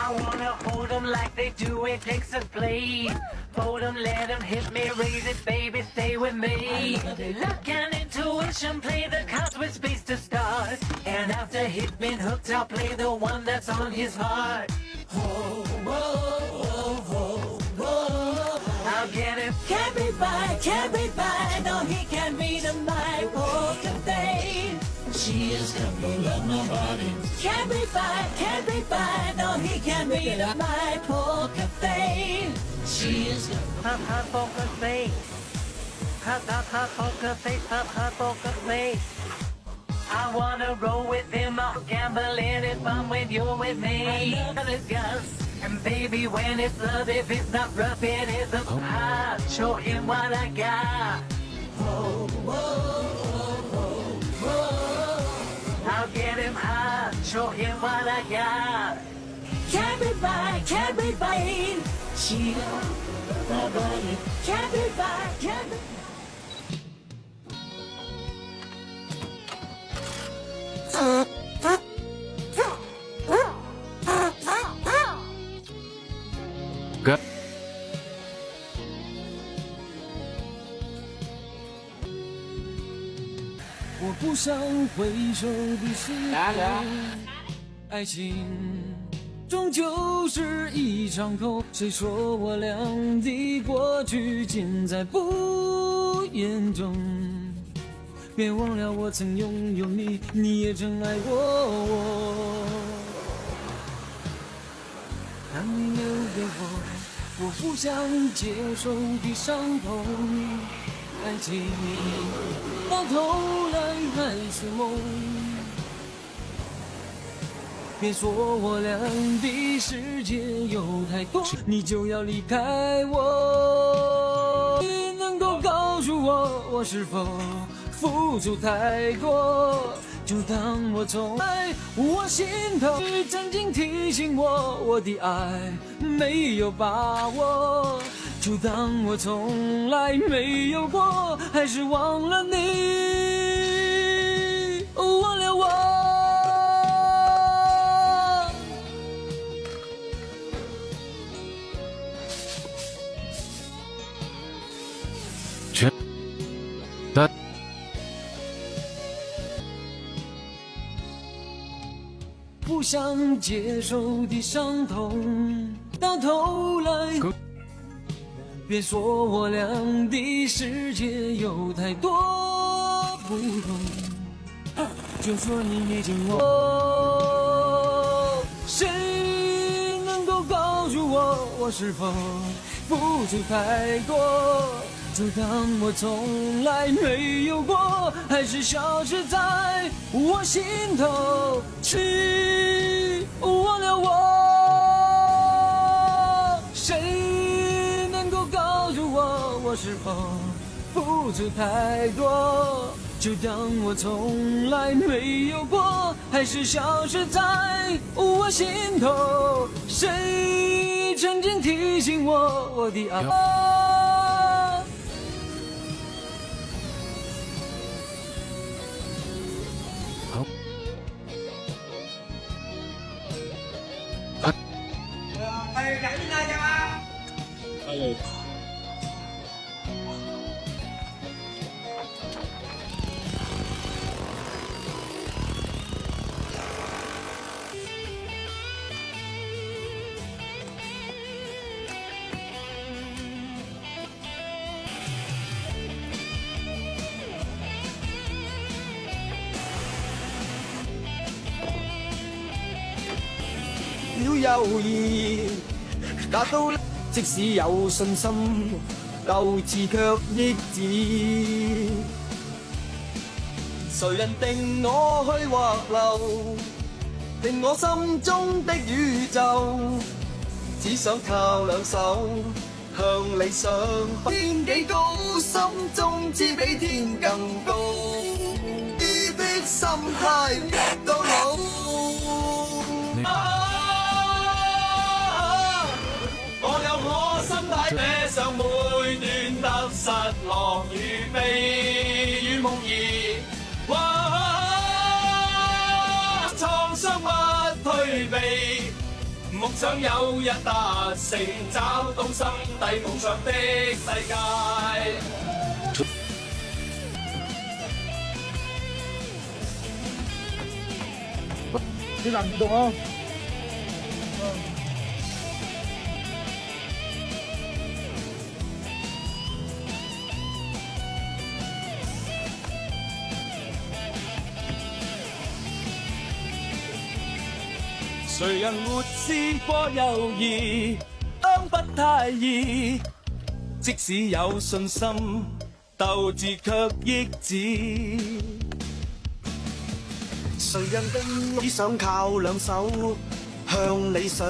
I wanna hold them like they do in Texas Blade. Fold them, let them hit me, raise it, baby, stay with me. Luck and intuition, play the cards with space to start. And after hit been hooked, I'll play the one that's on his heart. Whoa, whoa, whoa, whoa, whoa. I'll get him. Can't be by, no, he can't beat him by poker face. She is couple of nobody. Can't be by, no, he can't beat him by poker face. She is hot poker face. Hot poker face, hot poker face. I wanna roll with him, I'll gamble any fun when you're with me. And it's guns, and baby, when it's love, if it's not rough, it is a hot. Show him what I got. Whoa, whoa, whoa, whoa, whoa. I'll get him hot, show him what I got. Can't be by, she nobody. Can't be by.哥，我不想回首的时候，爱情终究是一场空。谁说我俩的过去尽在不言中？别忘了我曾拥有你，你也曾爱过我。当你留给我不想接受的伤痛，爱情到头来还是梦。别说我俩的世界有太多，你就要离开我。你能够告诉我是否付出太多，就当我从来我心头曾经提醒我的爱没有把握，就当我从来没有过，还是忘了你，忘了我。全的。不想接受的伤痛，到头来别说我俩的世界有太多不同，就说你已经忘了。谁能够告诉我是否付出太多，就当我从来没有过，还是消失在我心头，去忘了我。谁能够告诉我是否付出太多，就当我从来没有过，还是消失在我心头。谁曾经提醒我的爱？感谢大家。友谊，達到即使有信心，鬥志卻抑止。誰人定我去或留？定我心中的宇宙，只想靠兩手向理想。天幾高，心中知比天更高。啲的心態到老。我有我心態，寫上每段得失樂與悲與夢兒。創傷不退避，夢想有日達成，找到心底夢想的世界。啲難唔動啊！誰人沒試過猶豫，當不太易，即使有信心，鬥志卻抑止。誰人定只想靠兩手向理想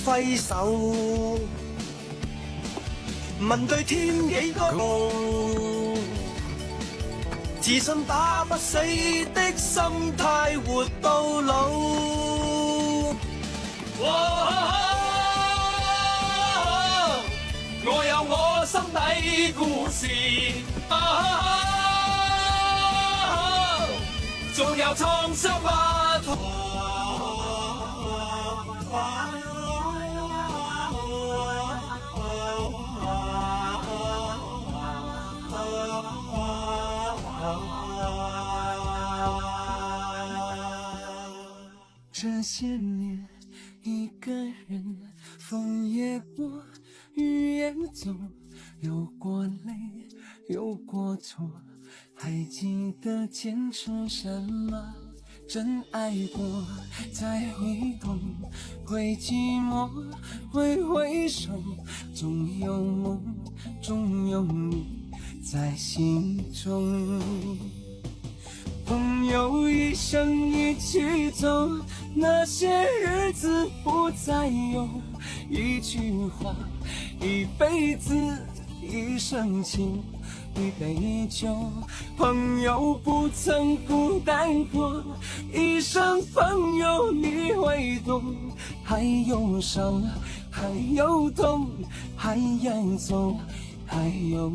揮手？問對天幾高？自信打不死的心態活到老。我有我心底故事，縱有創傷不退。这些年一个人，风也过，雨也走，有过泪，有过错，还记得坚持什么？真爱过，再会痛，会寂寞，会回首，总有梦，总有你在心中。朋友一生一起走，那些日子不再有。一句话，一辈子，一生情，一杯酒。朋友不曾孤单过，一生朋友你会懂。还有伤，还有痛，还要走，还有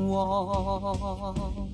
我。